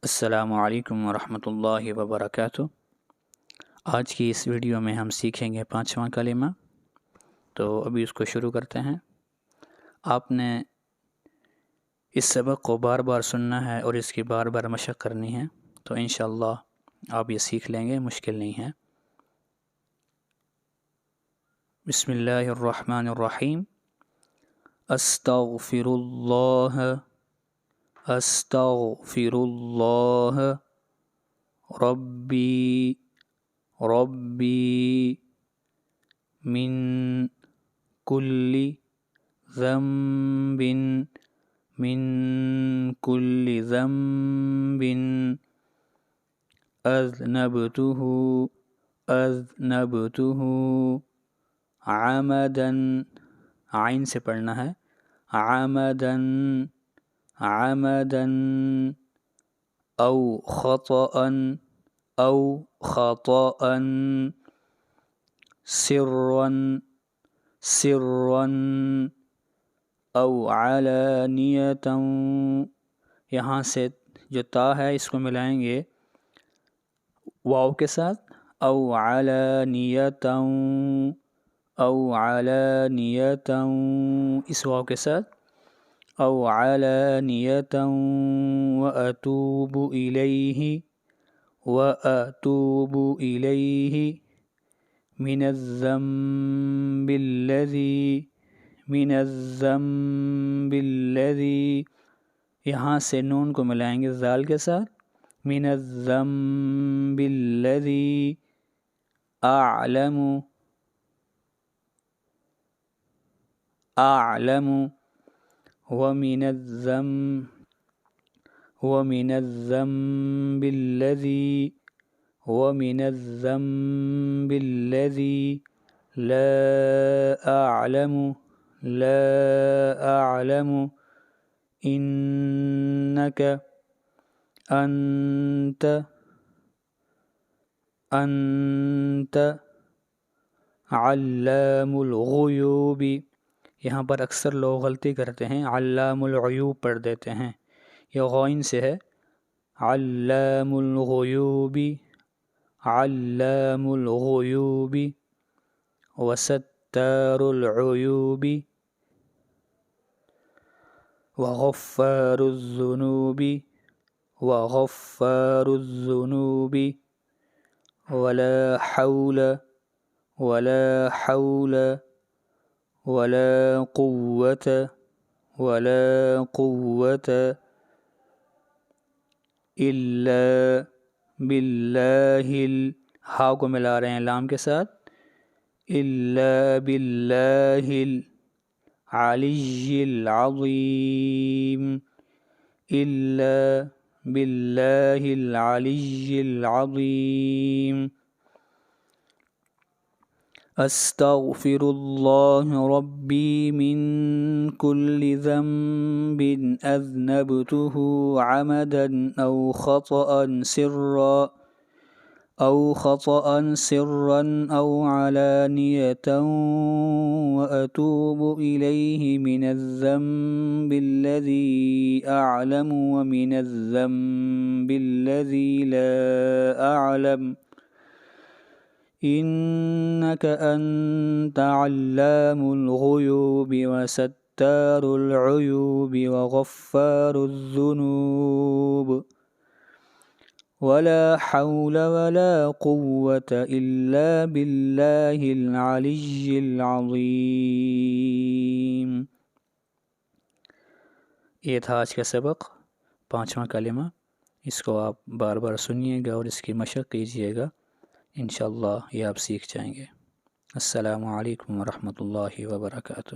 السلام علیکم ورحمۃ اللہ وبرکاتہ۔ آج کی اس ویڈیو میں ہم سیکھیں گے 5واں کلمہ، تو ابھی اس کو شروع کرتے ہیں۔ آپ نے اس سبق کو بار بار سننا ہے اور اس کی بار بار مشق کرنی ہے، تو انشاءاللہ آپ یہ سیکھ لیں گے، مشکل نہیں ہے۔ بسم اللہ الرحمن الرحیم۔ استغفر اللہ، استغفر اللہ، ربی ربی، من کل ذنب، من کل ذنب، اذنبته اذنبته عمدا، عین سے پڑھنا ہے، عمدا عمدا، او خطأ او خطأ، سرا سرا، او علانیۃ۔ یہاں سے جو تا ہے اس کو ملائیں گے واو کے ساتھ، او علانیۃ، او علانیۃ، اس واو کے ساتھ، او علانیۃ، واتوب الیہ واتوب الیہ، من الذنب الذی، من الذنب الذی، یہاں سے نون کو ملائیں گے زال کے ساتھ، من الذنب الذی اعلم اعلم، ومن الذنب ومن الذنب الذی، ومن الذنب الذی لا اعلم لا اعلم، انک انت انت علام الغیوب۔ یہاں پر اکثر لوگ غلطی کرتے ہیں، علام الغیوب پڑھ دیتے ہیں، یہ غین سے ہے، علام الغیوب علام الغیوب، وستار العیوب، وغفار الذنوب وغفار الذنوب، ولا حول ولا حول ولا قوة ولا قوة الا باللہ، ہا کو ملا رہے ہیں لام کے ساتھ، الا باللہ العلی العظیم، الا باللہ العلی العظیم۔ استغفر اللہ ربی من کل ذنب اذنبته عمدا او خطأ سرا او خطأ سرا او علانیۃ، واتوب الیہ من الذنب الذی اعلم ومن الذنب الذی لا اعلم، انک انت علام الغیوب، وستار العیوب، وغفار الذنوب، ولا حول ولا قوة الا باللہ العلی العظیم۔ یہ تھا آج کا سبق، 5واں کلمہ۔ اس کو آپ بار بار سنیے گا اور اس کی مشق کیجیے گا، انشاءاللہ یہ آپ سیکھ جائیں گے۔ السلام علیکم ورحمۃ اللہ وبرکاتہ۔